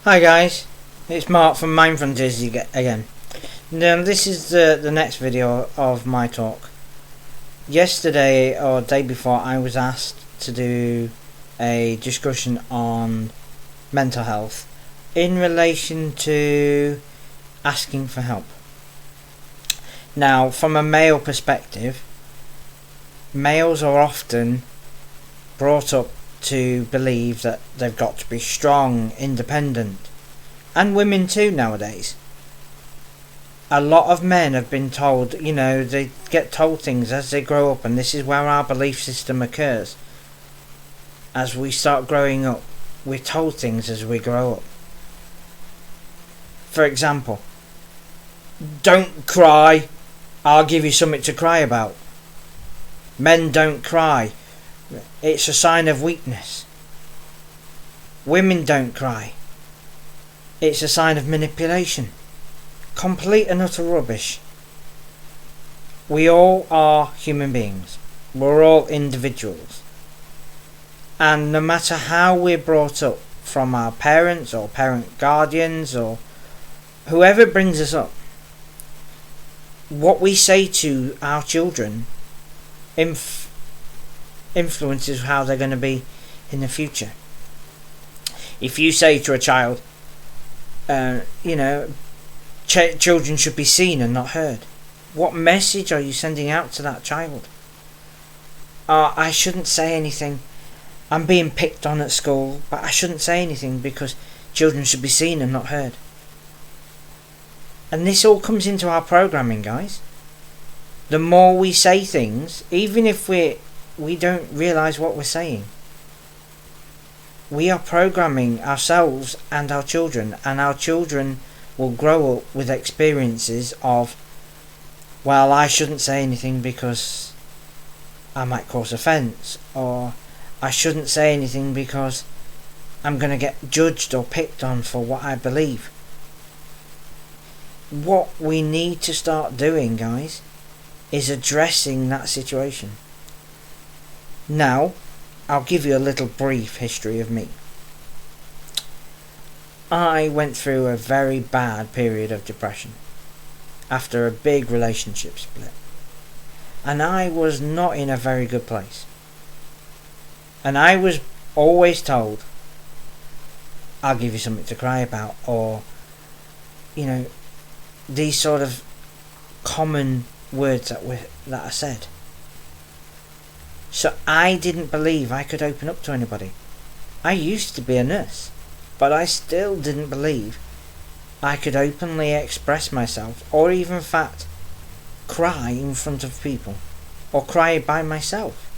Hi guys, it's Mark from Mind Frontiers again. Now this is the next video of my talk. Yesterday or day before I was asked to do a discussion on mental health in relation to asking for help. Now from a male perspective, males are often brought up to believe that they've got to be strong, independent, and women too nowadays. A lot of men have been told, they get told things as they grow up, and this is where our belief system occurs. As we start growing up, we're told things as we grow up. For example, don't cry, I'll give you something to cry about. Men don't cry. It's a sign of weakness. Women don't cry. It's a sign of manipulation. Complete and utter rubbish. We all are human beings. We're all individuals. And no matter how we're brought up from our parents or parent guardians or whoever brings us up, what we say to our children influences how they're going to be in the future. If you say to a child, children should be seen and not heard, what message are you sending out to that child? I shouldn't say anything. I'm being picked on at school, but I shouldn't say anything because children should be seen and not heard. And this all comes into our programming, guys. The more we say things, even if we don't realise what we're saying, we are programming ourselves and our children will grow up with experiences of, well, I shouldn't say anything because I might cause offence, or I shouldn't say anything because I'm going to get judged or picked on for what I believe. What we need to start doing, guys, is addressing that situation. Now, I'll give you a little brief history of me. I went through a very bad period of depression after a big relationship split. And I was not in a very good place. And I was always told, I'll give you something to cry about, or, these sort of common words that are said. So I didn't believe I could open up to anybody. I used to be a nurse, but I still didn't believe I could openly express myself, or even in fact cry in front of people, or cry by myself,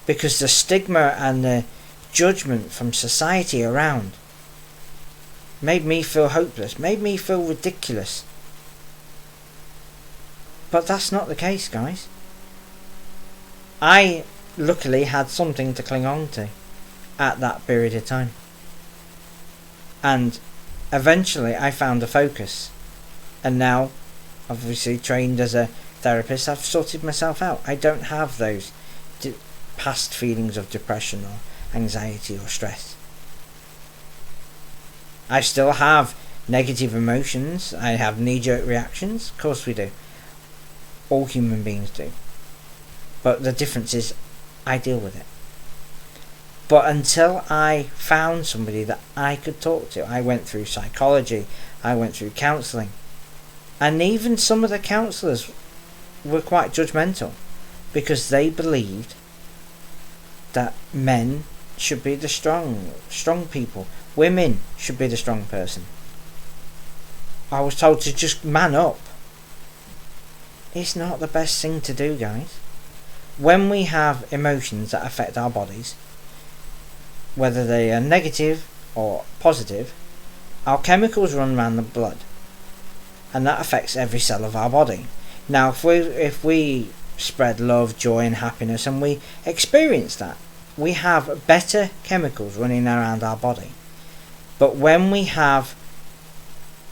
because the stigma and the judgment from society around made me feel hopeless, made me feel ridiculous. But that's not the case, guys. I luckily had something to cling on to at that period of time. And eventually I found a focus. And now, obviously trained as a therapist, I've sorted myself out. I don't have those past feelings of depression or anxiety or stress. I still have negative emotions. I have knee-jerk reactions. Of course we do. All human beings do. But the difference is I deal with it. But until I found somebody that I could talk to, I went through psychology, I went through counselling, and even some of the counsellors were quite judgmental because they believed that men should be the strong people, women should be the strong person. I was told to just man up. It's not the best thing to do, guys. When we have emotions that affect our bodies, whether they are negative or positive, our chemicals run around the blood, and that affects every cell of our body. Now, if we spread love, joy and happiness, and we experience that, we have better chemicals running around our body. But when we have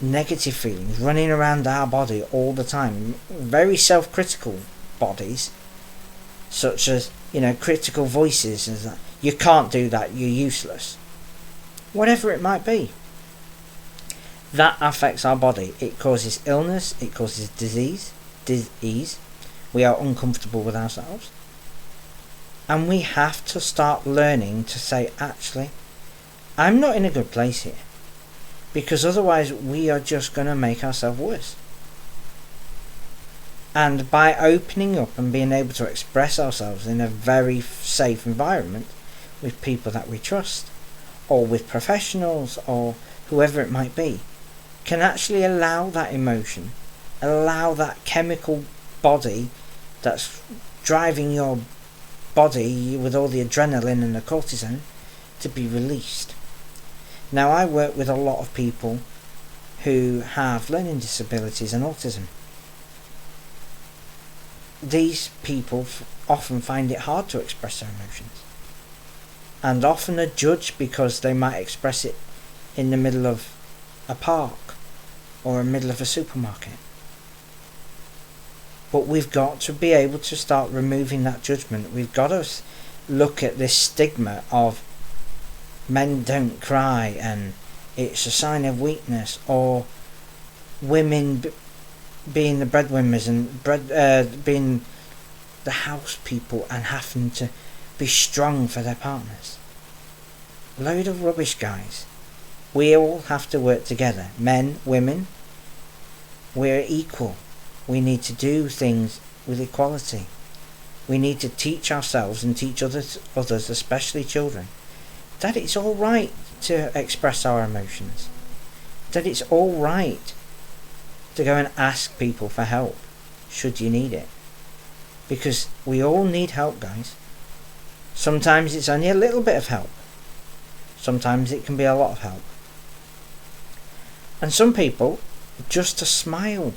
negative feelings running around our body all the time, very self-critical bodies, such as, critical voices, as that you can't do that, you're useless, whatever it might be, that affects our body. It causes illness, it causes disease. We are uncomfortable with ourselves. And we have to start learning to say, actually, I'm not in a good place here. Because otherwise we are just going to make ourselves worse. And by opening up and being able to express ourselves in a very safe environment with people that we trust, or with professionals, or whoever it might be, can actually allow that emotion, allow that chemical body that's driving your body with all the adrenaline and the cortisone to be released. Now, I work with a lot of people who have learning disabilities and autism. These people often find it hard to express their emotions, and often are judged because they might express it in the middle of a park or in the middle of a supermarket. But we've got to be able to start removing that judgment. We've got to look at this stigma of men don't cry and it's a sign of weakness, or women being the breadwinners and being the house people and having to be strong for their partners. Load of rubbish, guys. We all have to work together. Men, women, we're equal. We need to do things with equality. We need to teach ourselves and teach others, especially children, that it's all right to express our emotions. That it's all right to go and ask people for help, should you need it. Because we all need help, guys. Sometimes it's only a little bit of help. Sometimes it can be a lot of help. And some people, just a smile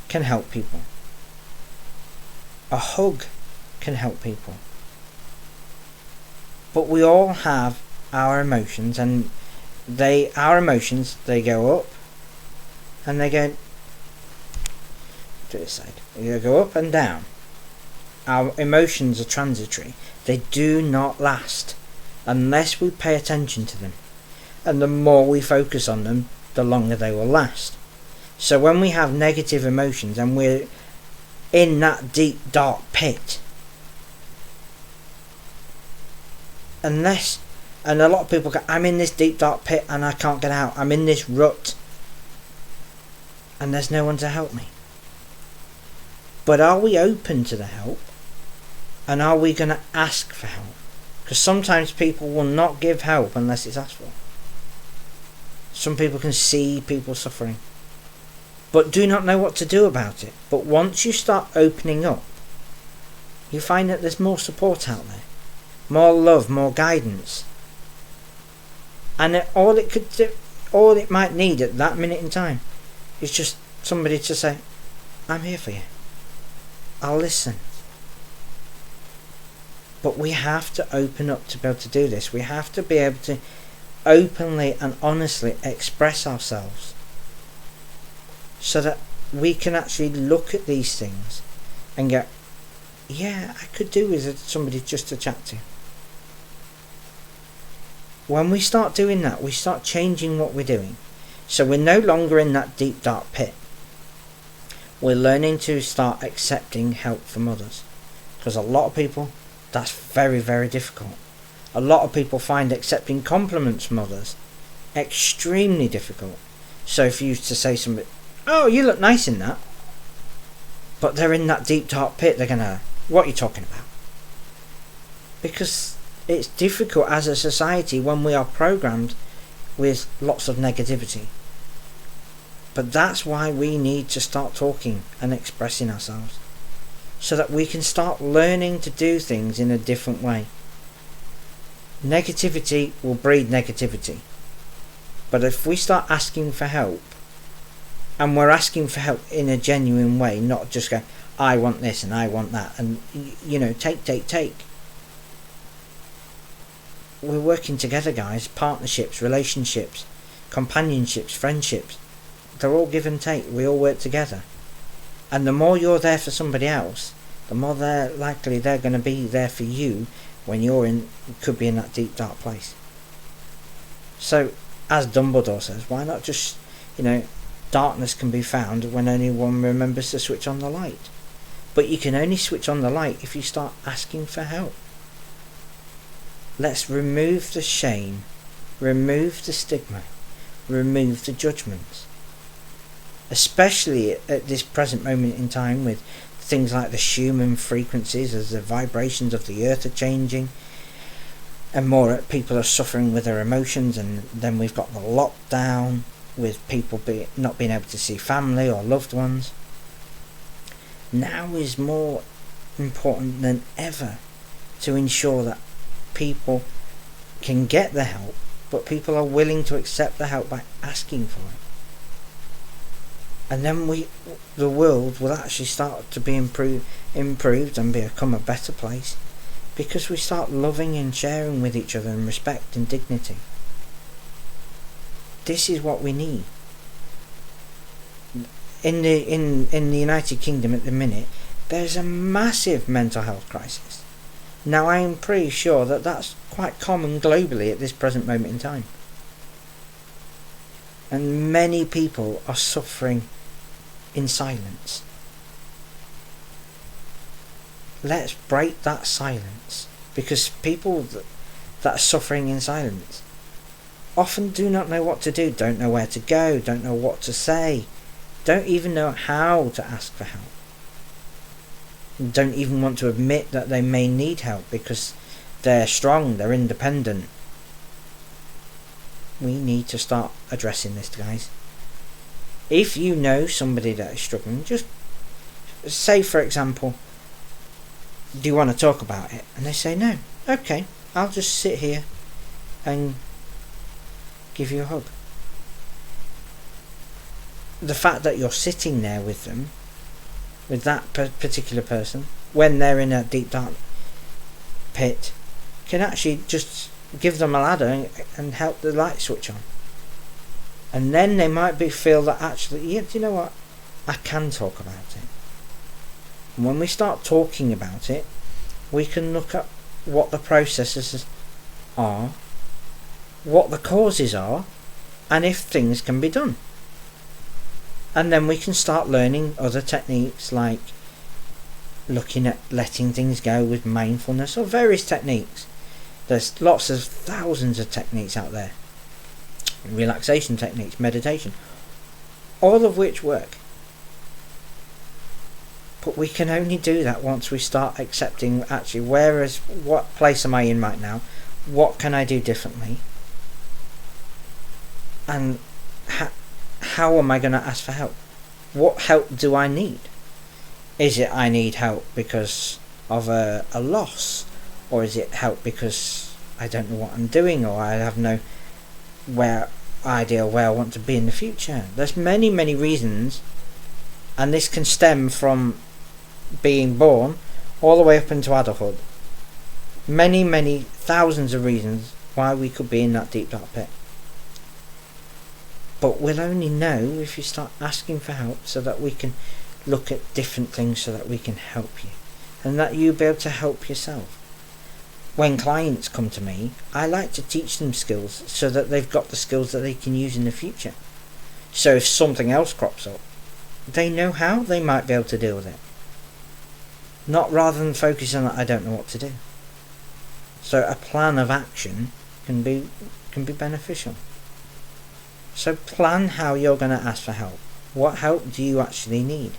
can help people. A hug can help people. But we all have our emotions, and our emotions go up and they go to this side. They go up and down. Our emotions are transitory. They do not last unless we pay attention to them. And the more we focus on them, the longer they will last. So when we have negative emotions and we're in that deep dark pit, and a lot of people go, I'm in this deep dark pit and I can't get out, I'm in this rut and there's no one to help me. But are we open to the help? And are we going to ask for help? Because sometimes people will not give help unless it's asked for. Some people can see people suffering, but do not know what to do about it. But once you start opening up, you find that there's more support out there, more love, more guidance. And all it might need at that minute in time is just somebody to say, I'm here for you. I'll listen. But we have to open up to be able to do this. We have to be able to openly and honestly express ourselves, so that we can actually look at these things and go, yeah, I could do with somebody just to chat to. When we start doing that, we start changing what we're doing. So we're no longer in that deep dark pit. We're learning to start accepting help from others. Because a lot of people, that's very, very difficult. A lot of people find accepting compliments from others extremely difficult. So if you used to say somebody, oh, you look nice in that, but they're in that deep dark pit, they're gonna, what are you talking about? Because it's difficult as a society when we are programmed with lots of negativity. But that's why we need to start talking and expressing ourselves, so that we can start learning to do things in a different way. Negativity will breed negativity. But if we start asking for help, and we're asking for help in a genuine way, not just go, I want this and I want that, and take. We're working together, guys. Partnerships, relationships, companionships, friendships, they're all give and take. We all work together. And the more you're there for somebody else, the more they're going to be there for you when could be in that deep dark place. So as Dumbledore says, why not just, darkness can be found when only one remembers to switch on the light. But you can only switch on the light if you start asking for help. Let's remove the shame, remove the stigma, remove the judgments. Especially at this present moment in time, with things like the Schumann frequencies, as the vibrations of the earth are changing, and more people are suffering with their emotions, and then we've got the lockdown with people not being able to see family or loved ones. Now is more important than ever to ensure that people can get the help, but people are willing to accept the help by asking for it. And then the world will actually start to be improved and become a better place, because we start loving and sharing with each other in respect and dignity. This is what we need. In the United Kingdom at the minute, there's a massive mental health crisis. Now, I am pretty sure that that's quite common globally at this present moment in time. And many people are suffering in silence. Let's break that silence, because people that are suffering in silence often do not know what to do, don't know where to go, don't know what to say, don't even know how to ask for help, don't even want to admit that they may need help because they're strong, they're independent. We need to start addressing this, guys. If you know somebody that is struggling, just say, for example, do you want to talk about it? And they say no. Okay, I'll just sit here and give you a hug. The fact that you're sitting there with them, with that particular person, when they're in a deep dark pit, can actually just give them a ladder and help the light switch on. And then they might feel that actually, yeah, do you know what? I can talk about it. And when we start talking about it, we can look at what the processes are, what the causes are, and if things can be done. And then we can start learning other techniques, like looking at letting things go with mindfulness, or various techniques. There's thousands of techniques out there. Relaxation techniques, meditation, all of which work. But we can only do that once we start accepting, actually, what place am I in right now? What can I do differently? And how am I going to ask for help? What help do I need? Is it I need help because of a loss? Or is it help because I don't know what I'm doing, or I have no idea where I want to be in the future? There's many, many reasons, and this can stem from being born all the way up into adulthood. Many, many thousands of reasons why we could be in that deep dark pit. But we'll only know if you start asking for help, so that we can look at different things so that we can help you, and that you'll be able to help yourself. When clients come to me, I like to teach them skills so that they've got the skills that they can use in the future. So if something else crops up, they know how they might be able to deal with it. Not rather than focusing on I don't know what to do. So a plan of action can be beneficial. So plan how you're going to ask for help. What help do you actually need?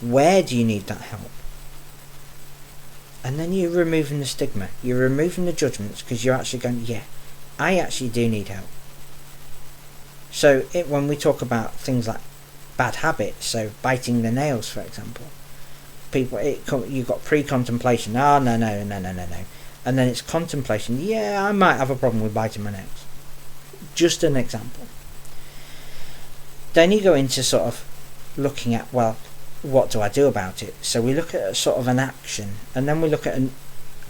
Where do you need that help? And then you're removing the stigma. You're removing the judgments, because you're actually going, yeah, I actually do need help. So when we talk about things like bad habits, so biting the nails, for example, you've got pre-contemplation. Oh, no. And then it's contemplation. Yeah, I might have a problem with biting my nails. Just an example. Then you go into sort of looking at, well, what do I do about it? So we look at sort of an action, and then we look at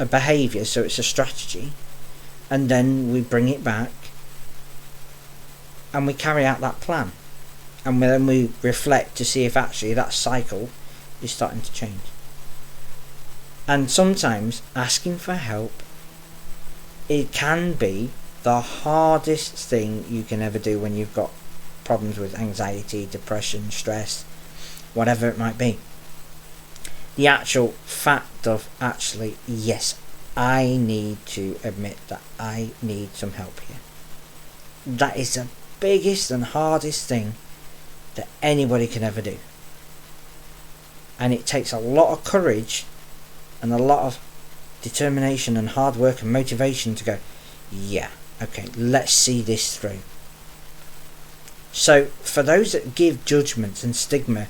a behaviour, so it's a strategy, and then we bring it back and we carry out that plan, and then we reflect to see if actually that cycle is starting to change. And sometimes asking for help, it can be the hardest thing you can ever do when you've got problems with anxiety, depression, stress, whatever it might be. The actual fact of actually, yes, I need to admit that I need some help here. That is the biggest and hardest thing that anybody can ever do. And it takes a lot of courage and a lot of determination and hard work and motivation to go, yeah, okay, let's see this through. So for those that give judgments and stigma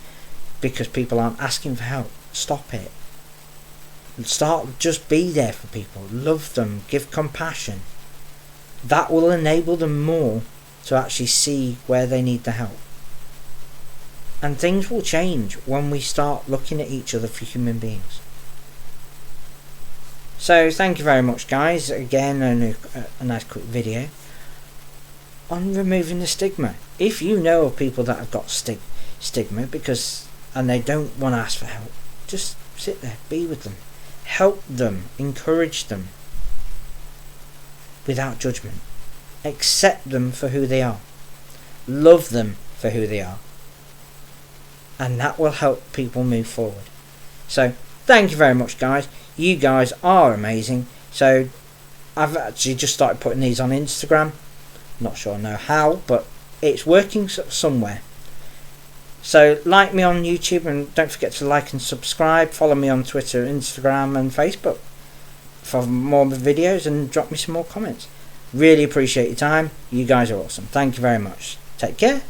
because people aren't asking for help, stop it. Just be there for people, love them, give compassion. That will enable them more to actually see where they need the help. And things will change when we start looking at each other for human beings. So thank you very much, guys. Again, a nice quick video on removing the stigma. If you know of people that have got stigma and they don't want to ask for help, just sit there, be with them, help them, encourage them without judgment. Accept them for who they are. Love them for who they are. And that will help people move forward. So thank you very much, guys. You guys are amazing. So I've actually just started putting these on Instagram. Not sure know how, but it's working somewhere. So like me on YouTube, and don't forget to like and subscribe. Follow me on Twitter, Instagram and Facebook for more videos, and drop me some more comments. Really appreciate your time. You guys are awesome. Thank you very much. Take care.